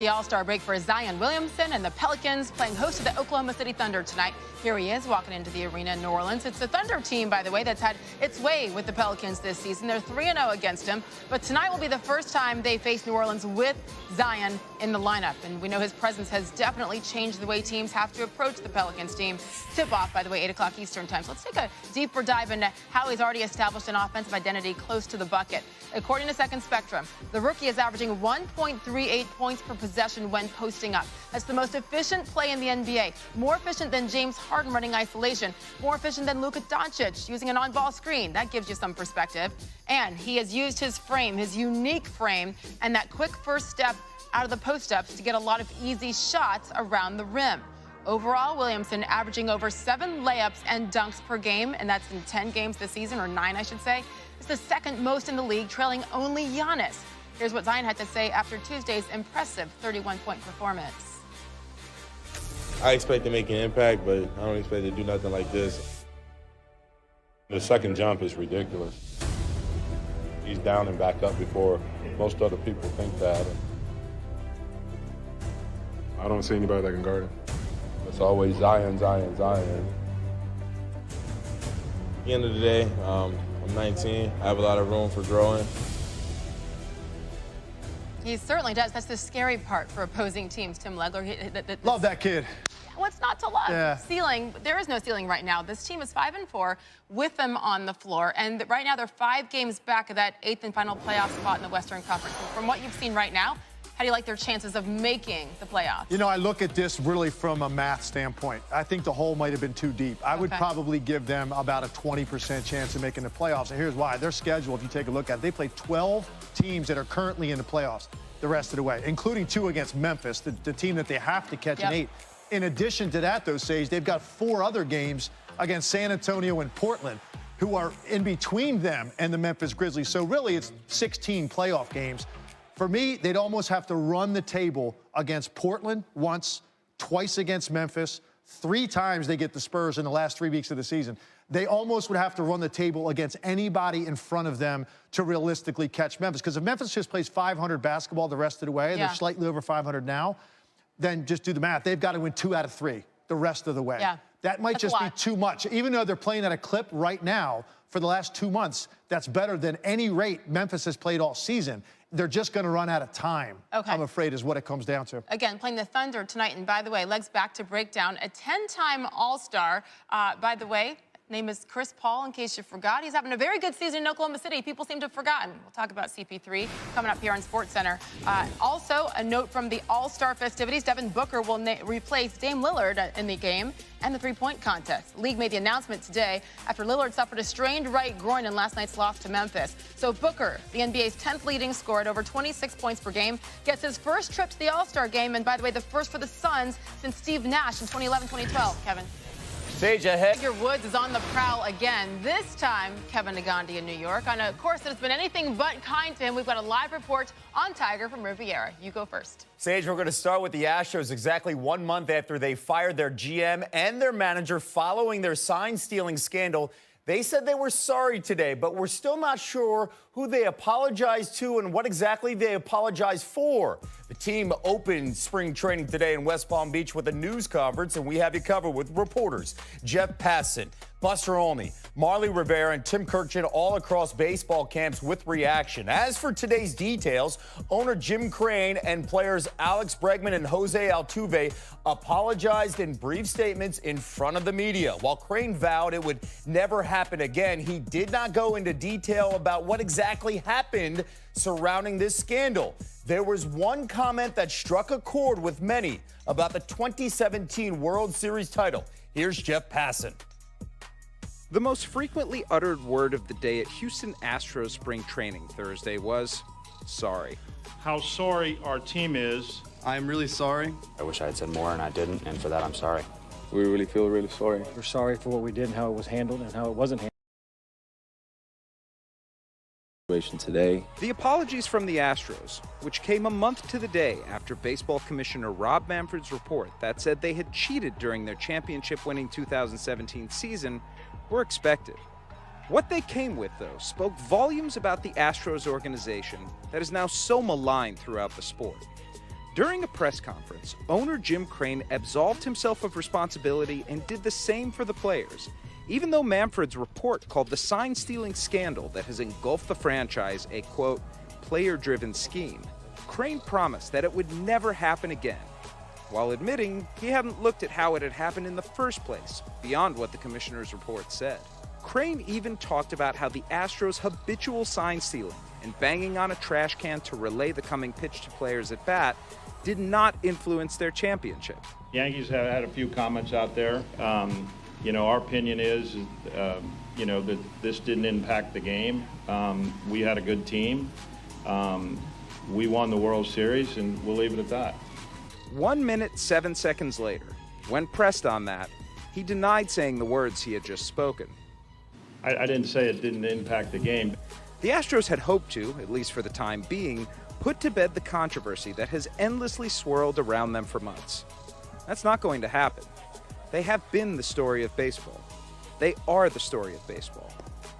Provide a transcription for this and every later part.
The All-Star break for Zion Williamson and the Pelicans playing host to the Oklahoma City Thunder tonight. Here he is walking into the arena in New Orleans. It's the Thunder team, by the way, that's had its way with the Pelicans this season. They're 3-0 against him, but tonight will be the first time they face New Orleans with Zion in the lineup. And we know his presence has definitely changed the way teams have to approach the Pelicans team. Tip-off, by the way, 8 o'clock Eastern time. So let's take a deeper dive into how he's already established an offensive identity close to the bucket. According to Second Spectrum, the rookie is averaging 1.38 points per possession when posting up. That's the most efficient play in the NBA. More efficient than James Harden running isolation. More efficient than Luka Doncic using an on-ball screen. That gives you some perspective. And he has used his frame, his unique frame, and that quick first step out of the post-ups to get a lot of easy shots around the rim. Overall, Williamson averaging over 7 layups and dunks per game, and that's in 10 games this season, or 9, I should say. It's the second most in the league, trailing only Giannis. Here's what Zion had to say after Tuesday's impressive 31-point performance. I expect to make an impact, but I don't expect to do nothing like this. The second jump is ridiculous. He's down and back up before most other people think that. I don't see anybody that can guard him. It's always Zion, Zion, Zion. At the end of the day, I'm 19. I have a lot of room for growing. He certainly does. That's the scary part for opposing teams, Tim Legler. Love that kid. What's not to love? Yeah. Ceiling, there is no ceiling right now. This team is 5-4 with them on the floor, and right now they're 5 games back of that 8th and final playoff spot in the Western Conference. From what you've seen right now, how do you like their chances of making the playoffs? You know, I look at this really from a math standpoint. I think the hole might have been too deep. I would probably give them about a 20% chance of making the playoffs, and here's why. Their schedule, if you take a look at it, they play 12 teams that are currently in the playoffs the rest of the way, including 2 against Memphis, the team that they have to catch in 8. In addition to that, though, Sage, they've got 4 other games against San Antonio and Portland, who are in between them and the Memphis Grizzlies. So really, it's 16 playoff games. For me, they'd almost have to run the table against Portland once, twice against Memphis, 3 times they get the Spurs in the last 3 weeks of the season. They almost would have to run the table against anybody in front of them to realistically catch Memphis. Because if Memphis just plays 500 basketball the rest of the way, they're slightly over 500 now, then just do the math. They've got to win 2 out of 3 the rest of the way. That might just be too much. Even though they're playing at a clip right now for the last 2 months, that's better than any rate Memphis has played all season. They're just going to run out of time, I'm afraid, is what it comes down to. Again, playing the Thunder tonight. And by the way, legs back to break down. A 10-time All-Star, by the way, name is Chris Paul, in case you forgot. He's having a very good season in Oklahoma City. People seem to have forgotten. We'll talk about CP3 coming up here on SportsCenter. Also, a note from the All-Star festivities. Devin Booker will replace Dame Lillard in the game and the three-point contest. League made the announcement today after Lillard suffered a strained right groin in last night's loss to Memphis. So Booker, the NBA's 10th leading scorer at over 26 points per game, gets his first trip to the All-Star game, and by the way, the first for the Suns since Steve Nash in 2011-2012. Kevin. Sage ahead. Tiger Woods is on the prowl again. This time, Kevin Negandhi in New York. On a course that has been anything but kind to him. We've got a live report on Tiger from Riviera. You go first. Sage, we're going to start with the Astros exactly 1 month after they fired their GM and their manager following their sign-stealing scandal. They said they were sorry today, but we're still not sure who they apologized to and what exactly they apologized for. The team opened spring training today in West Palm Beach with a news conference, and we have you covered with reporters Jeff Passan, Buster Olney, Marley Rivera, and Tim Kurkjian all across baseball camps with reaction. As for today's details, owner Jim Crane and players Alex Bregman and Jose Altuve apologized in brief statements in front of the media. While Crane vowed it would never happen again, he did not go into detail about what exactly happened surrounding this scandal. There was one comment that struck a chord with many about the 2017 World Series title. Here's Jeff Passan. The most frequently uttered word of the day at Houston Astros spring training Thursday was, sorry. How sorry our team is. I'm really sorry. I wish I had said more and I didn't, and for that I'm sorry. We really feel really sorry. We're sorry for what we did and how it was handled and how it wasn't handled. Today. The apologies from the Astros, which came a month to the day after Baseball Commissioner Rob Manfred's report that said they had cheated during their championship-winning 2017 season, were expected. What they came with, though, spoke volumes about the Astros organization that is now so maligned throughout the sport. During a press conference, owner Jim Crane absolved himself of responsibility and did the same for the players. Even though Manfred's report called the sign-stealing scandal that has engulfed the franchise a, quote, player-driven scheme, Crane promised that it would never happen again, while admitting he hadn't looked at how it had happened in the first place, beyond what the commissioner's report said. Crane even talked about how the Astros' habitual sign stealing and banging on a trash can to relay the coming pitch to players at bat did not influence their championship. Yankees have had a few comments out there. Our opinion is, that this didn't impact the game. We had a good team. We won the World Series, and we'll leave it at that. 1 minute, 7 seconds later, when pressed on that, he denied saying the words he had just spoken. I didn't say it didn't impact the game. The Astros had hoped to, at least for the time being, put to bed the controversy that has endlessly swirled around them for months. That's not going to happen. They have been the story of baseball. They are the story of baseball.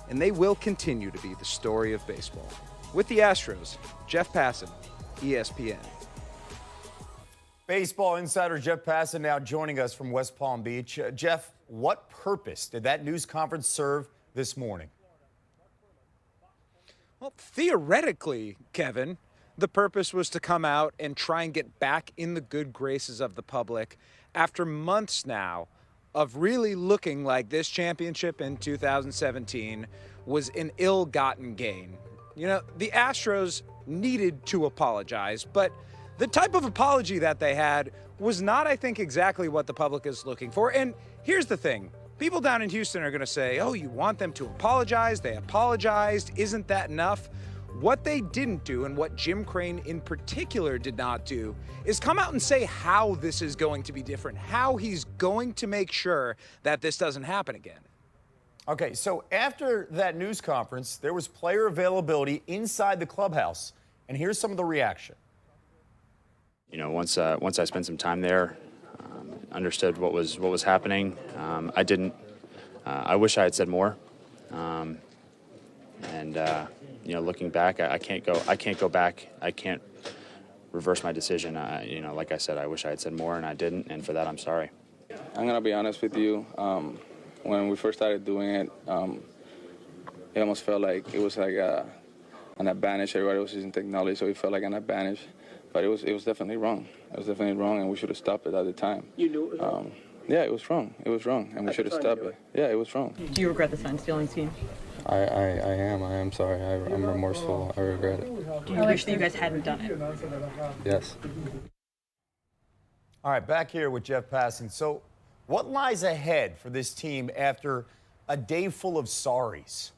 And they will continue to be the story of baseball. With the Astros, Jeff Passan, ESPN. Baseball insider Jeff Passan now joining us from West Palm Beach. Jeff, what purpose did that news conference serve this morning? Well, theoretically, Kevin, the purpose was to come out and try and get back in the good graces of the public after months now of really looking like this championship in 2017 was an ill-gotten gain. The Astros needed to apologize, but the type of apology that they had was not, I think, exactly what the public is looking for. And here's the thing. People down in Houston are going to say, oh, you want them to apologize? They apologized. Isn't that enough? What they didn't do, and what Jim Crane in particular did not do, is come out and say how this is going to be different, how he's going to make sure that this doesn't happen again. Okay, so after that news conference, there was player availability inside the clubhouse, and here's some of the reaction. Once I spent some time there, understood what was happening. I didn't. I wish I had said more. Looking back, I can't go back. I can't reverse my decision. Like I said, I wish I had said more, and I didn't. And for that, I'm sorry. I'm gonna be honest with you. When we first started doing it, it almost felt like it was like an advantage. Everybody was using technology, so it felt like an advantage. But it was definitely wrong. It was definitely wrong, and we should have stopped it at the time. You knew it was wrong? Yeah, it was wrong. It was wrong, and we should have stopped it. Yeah, it was wrong. Do you regret the sign-stealing scheme? I am sorry. I'm remorseful. I regret it. Do you wish that you guys hadn't done it? Yes. All right, back here with Jeff Passan. So what lies ahead for this team after a day full of sorries?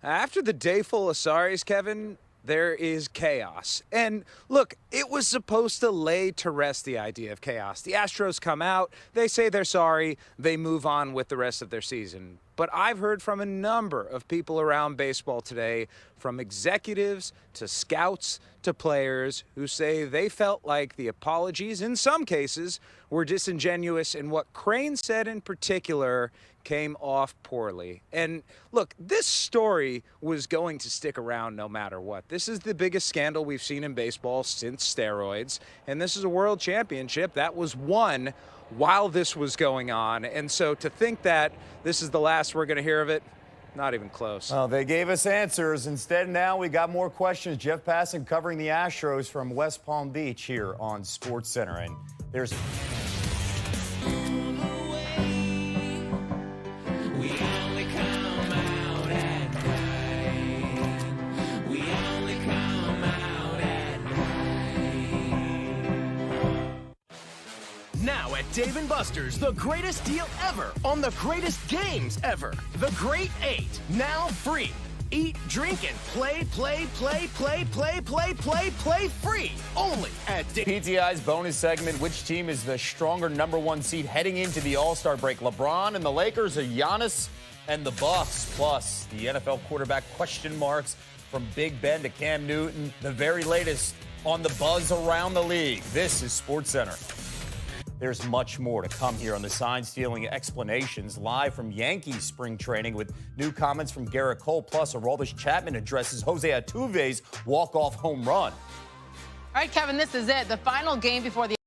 After the day full of sorries, Kevin, there is chaos. And look, it was supposed to lay to rest the idea of chaos. The Astros come out, they say they're sorry, they move on with the rest of their season. But I've heard from a number of people around baseball today, from executives to scouts to players, who say they felt like the apologies, in some cases, were disingenuous, and what Crane said in particular came off poorly. And look, this story was going to stick around no matter what. This is the biggest scandal we've seen in baseball since steroids, and this is a world championship that was won while this was going on. And so to think that this is the last we're going to hear of it, not even close. Well, they gave us answers. Instead, now we got more questions. Jeff Passan covering the Astros from West Palm Beach here on SportsCenter. And there's... Now at Dave & Buster's, the greatest deal ever on the greatest games ever. The Great 8, now free. Eat, drink, and play free. Only at PTI's bonus segment, which team is the stronger #1 seed heading into the All-Star break? LeBron and the Lakers, or Giannis and the Bucks? Plus, the NFL quarterback question marks from Big Ben to Cam Newton. The very latest on the buzz around the league. This is SportsCenter. There's much more to come here on the sign-stealing explanations, live from Yankees spring training with new comments from Garrett Cole. Plus, Aroldis Chapman addresses Jose Altuve's walk-off home run. All right, Kevin, this is it. The final game before the